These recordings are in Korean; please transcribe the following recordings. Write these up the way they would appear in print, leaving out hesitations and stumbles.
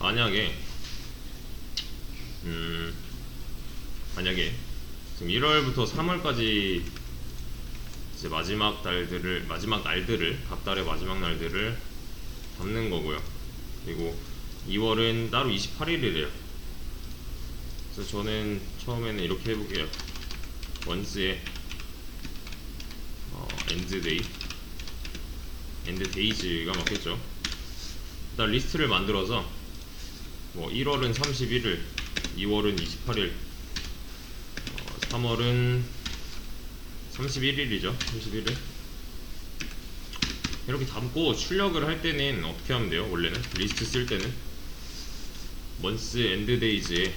만약에 만약에 지금 1월부터 3월까지 이제 마지막 날들을 각 달의 마지막 날들을 담는 거고요. 그리고 2월은 따로 28일이래요. 그래서 저는 처음에는 이렇게 해볼게요. 원스의 엔드 데이즈가 맞겠죠. 일단 리스트를 만들어서 뭐 1월은 31일, 2월은 28일, 3월은 31일이죠. 31일 이렇게 담고 출력을 할 때는 어떻게 하면 돼요? 원래는 리스트 쓸 때는 month end days에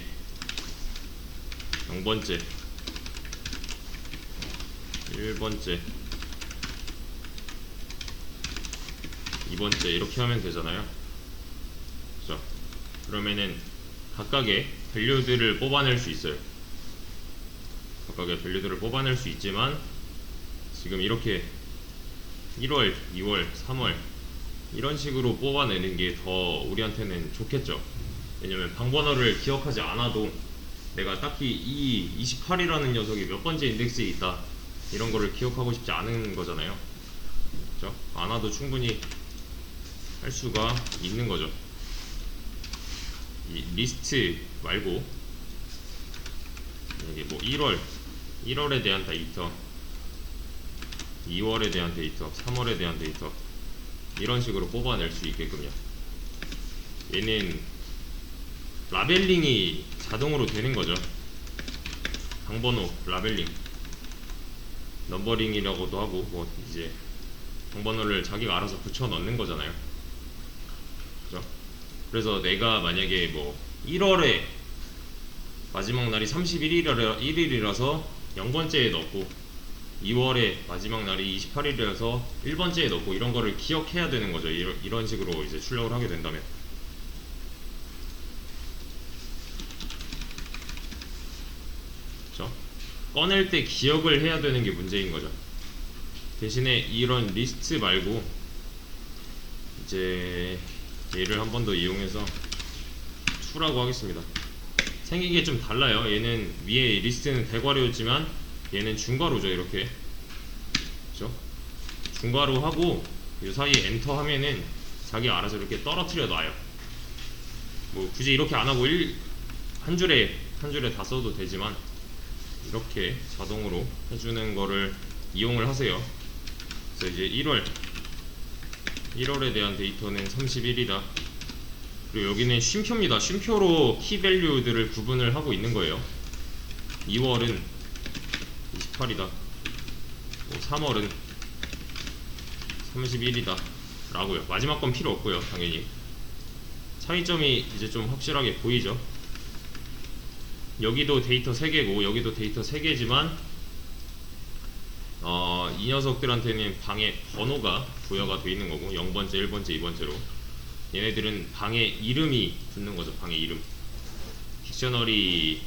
0번째 1번째 2번째 이렇게 하면 되잖아요. 그죠? 그러면은 각각의 밸류들을 뽑아낼 수 있어요. 각각의 밸류들을 뽑아낼 수 있지만 지금 이렇게 1월, 2월, 3월 이런 식으로 뽑아내는 게 더 우리한테는 좋겠죠. 왜냐면 방번호를 기억하지 않아도 내가 딱히 이 28이라는 녀석이 몇 번째 인덱스에 있다 이런 거를 기억하고 싶지 않은 거잖아요. 그렇죠? 안 와도 충분히 할 수가 있는 거죠. 이 리스트 말고 여기 뭐 1월에 대한 데이터, 2월에 대한 데이터, 3월에 대한 데이터 이런 식으로 뽑아낼 수 있게끔요. 얘는 라벨링이 자동으로 되는 거죠. 방번호 라벨링, 넘버링이라고도 하고 뭐 이제 방번호를 자기가 알아서 붙여 넣는 거잖아요. 그죠? 그래서 내가 만약에 뭐 1월에 마지막 날이 31일이라서 0번째에 넣고 2월에 마지막 날이 28일이라서 1번째에 넣고 이런 거를 기억해야 되는 거죠. 이런 식으로 이제 출력을 하게 된다면. 그렇죠? 꺼낼 때 기억을 해야 되는 게 문제인 거죠. 대신에 이런 리스트 말고 이제 얘를 한 번 더 이용해서 to라고 하겠습니다. 생긴 게 좀 달라요. 얘는 위에 리스트는 대괄호였지만 얘는 중괄호죠. 이렇게 그렇죠? 중괄호 하고 이 사이에 엔터 하면은 자기 알아서 이렇게 떨어뜨려 놔요. 뭐 굳이 이렇게 안 하고 한 줄에 다 써도 되지만 이렇게 자동으로 해주는 거를 이용을 하세요. 그래서 이제 1월에 대한 데이터는 31이다. 그리고 여기는 쉼표입니다. 쉼표로 키밸류들을 구분을 하고 있는 거예요. 2월은 28이다. 뭐 3월은 31이다. 라고요. 마지막 건 필요 없고요. 당연히. 차이점이 이제 좀 확실하게 보이죠. 여기도 데이터 3개고 여기도 데이터 3개지만 이 녀석들한테는 방의 번호가 부여가 되어 있는 거고 0번째, 1번째, 2번째로 얘네들은 방의 이름이 붙는 거죠. 방의 이름. 딕셔너리에서는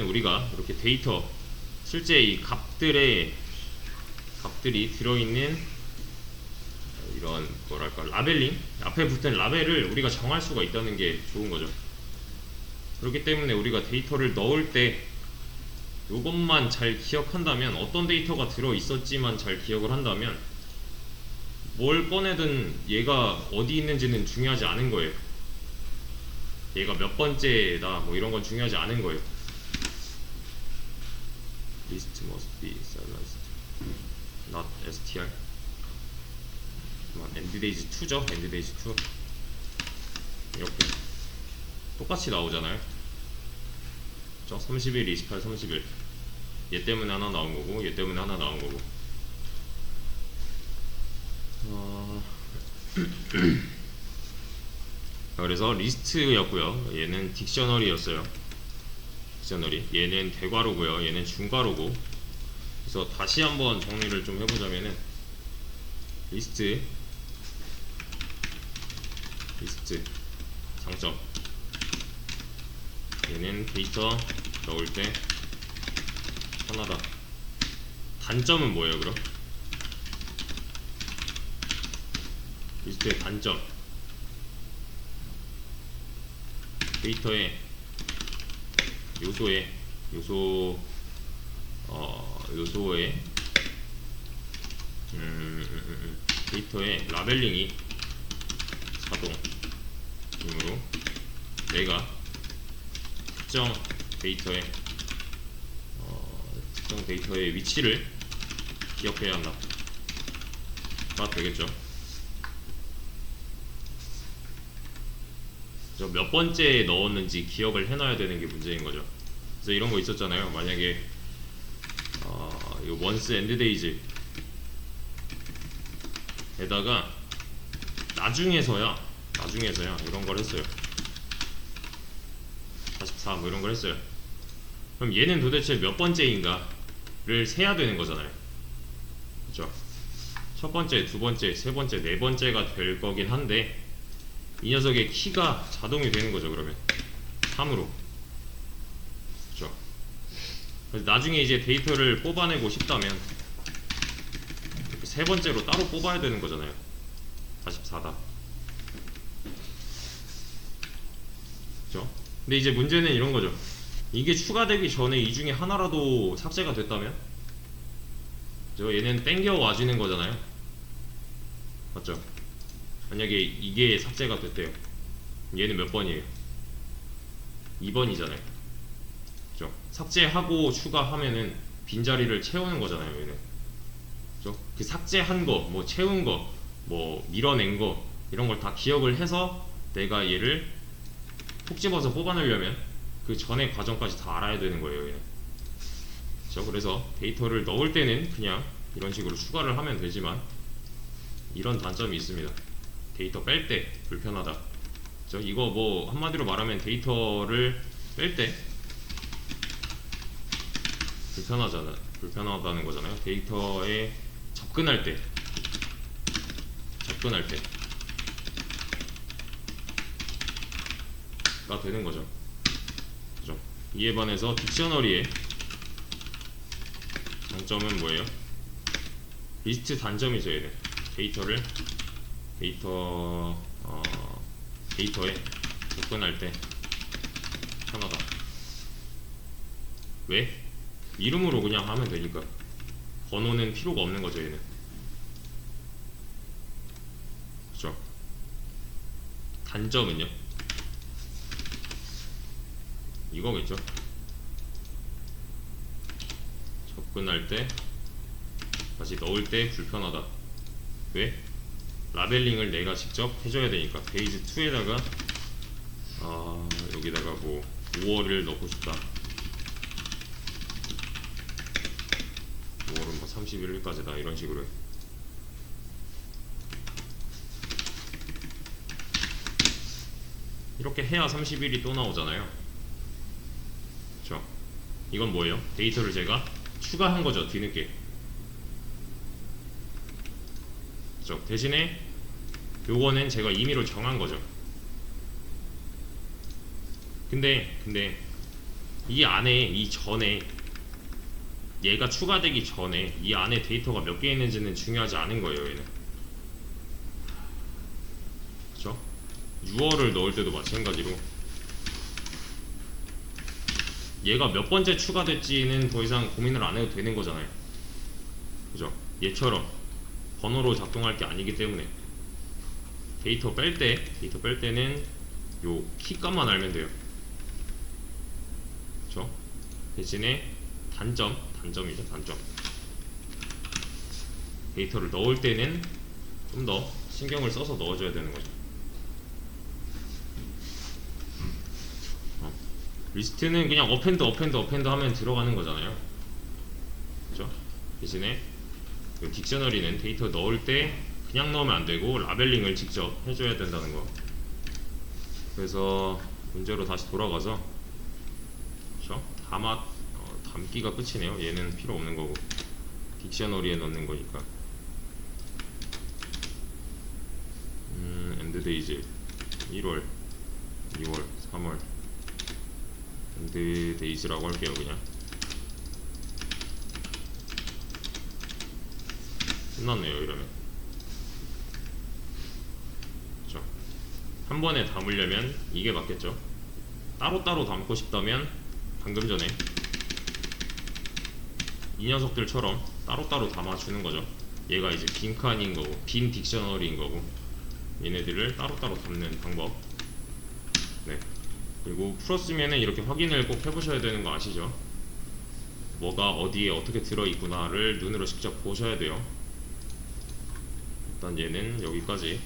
우리가 이렇게 데이터 실제 이 값들이 들어있는 이런 뭐랄까 라벨링 앞에 붙은 라벨을 우리가 정할 수가 있다는 게 좋은 거죠. 그렇기 때문에 우리가 데이터를 넣을 때 이것만 잘 기억한다면 어떤 데이터가 들어있었지만 잘 기억을 한다면 뭘 꺼내든 얘가 어디 있는지는 중요하지 않은 거예요. 얘가 몇 번째다 뭐 이런 건 중요하지 않은 거예요. List must be silenced, not str. enddays 2죠. enddays 2 이렇게 똑같이 나오잖아요. 30일, 28, 30일 얘 때문에 하나 나온 거고 얘 때문에 하나 나온 거고 그래서 리스트였고요. 얘는 딕셔너리였어요. 딕셔너리. 얘는 대괄호고요. 얘는 중괄호고. 그래서 다시 한번 정리를 좀 해보자면은 리스트 장점. 얘는 데이터 넣을 때 편하다. 단점은 뭐예요 그럼? 리스트의 단점. 데이터의 요소의 요소의 데이터의 라벨링이 자동이므로 내가 특정 데이터의 위치를 기억해야 한다. 가 되겠죠. 몇 번째에 넣었는지 기억을 해놔야 되는 게 문제인 거죠. 그래서 이런 거 있었잖아요. 만약에 이 once and days 에다가 나중에서야 이런 걸 했어요. 44 뭐 이런 걸 했어요. 그럼 얘는 도대체 몇 번째인가를 세야 되는 거잖아요. 그렇죠? 첫 번째, 두 번째, 세 번째, 네 번째가 될 거긴 한데 이 녀석의 키가 자동이 되는 거죠. 그러면 3으로. 그렇죠? 그래서 나중에 이제 데이터를 뽑아내고 싶다면 세 번째로 따로 뽑아야 되는 거잖아요. 44다. 그렇죠? 근데 이제 문제는 이런 거죠. 이게 추가되기 전에 이 중에 하나라도 삭제가 됐다면 얘는 땡겨 와지는 거잖아요. 맞죠? 만약에 이게 삭제가 됐대요. 얘는 몇 번이에요? 2번이잖아요. 그죠? 삭제하고 추가하면은 빈자리를 채우는 거잖아요. 얘는. 그죠? 그 삭제한 거, 뭐 채운 거, 뭐 밀어낸 거 이런 걸 다 기억을 해서 내가 얘를 톡 집어서 뽑아내려면 그 전의 과정까지 다 알아야 되는 거예요. 얘는. 그죠? 그래서 데이터를 넣을 때는 그냥 이런 식으로 추가를 하면 되지만 이런 단점이 있습니다. 데이터 뺄 때 불편하다. 그죠? 이거 뭐 한마디로 말하면 데이터를 뺄 때 불편하다는 거잖아요. 데이터에 접근할 때가 되는 거죠. 그죠? 이에 반해서 딕셔너리의 장점은 뭐예요? 리스트 단점이죠. 얘는 데이터에 접근할 때 편하다. 왜? 이름으로 그냥 하면 되니까. 번호는 필요가 없는 거죠. 얘는. 그죠? 단점은요? 이거겠죠. 접근할 때 다시 넣을 때 불편하다. 왜? 라벨링을 내가 직접 해줘야 되니까. 페이지 2에다가 여기다가 뭐 5월을 넣고 싶다. 5월은 뭐 31일까지다 이런 식으로 해. 이렇게 해야 30일이 또 나오잖아요. 그쵸? 이건 뭐예요? 데이터를 제가 추가한 거죠. 뒤늦게. 그쵸? 대신에 요거는 제가 임의로 정한 거죠. 근데 이 안에 이전에 얘가 추가되기 전에 이 안에 데이터가 몇 개 있는지는 중요하지 않은 거예요. 얘는. 그쵸? 6월을 넣을 때도 마찬가지로 얘가 몇 번째 추가됐지는 더 이상 고민을 안 해도 되는 거잖아요. 그죠? 얘처럼 번호로 작동할 게 아니기 때문에 데이터 뺄 때는 요 키값만 알면 돼요. 그쵸? 대신에 단점이죠. 단점. 데이터를 넣을 때는 좀 더 신경을 써서 넣어줘야 되는 거죠. 리스트는 그냥 어펜드 하면 들어가는 거잖아요. 그죠? 대신에 그 딕셔너리는 데이터 넣을 때 그냥 넣으면 안 되고 라벨링을 직접 해줘야 된다는 거. 그래서 문제로 다시 돌아가서, 그쵸? 담기가 끝이네요. 얘는 필요 없는 거고 딕셔너리에 넣는 거니까. 엔드 데이즈 1월, 2월, 3월 엔드 데이즈라고 할게요. 그냥 끝났네요. 이러면. 그쵸? 한 번에 담으려면 이게 맞겠죠? 따로따로 담고 싶다면 방금 전에 이 녀석들처럼 따로따로 담아주는 거죠. 얘가 이제 빈 칸인 거고, 빈 딕셔너리인 거고, 얘네들을 따로따로 담는 방법. 네. 그리고 풀었으면은 이렇게 확인을 꼭 해보셔야 되는 거 아시죠? 뭐가 어디에 어떻게 들어있구나를 눈으로 직접 보셔야 돼요. 일단 얘는 여기까지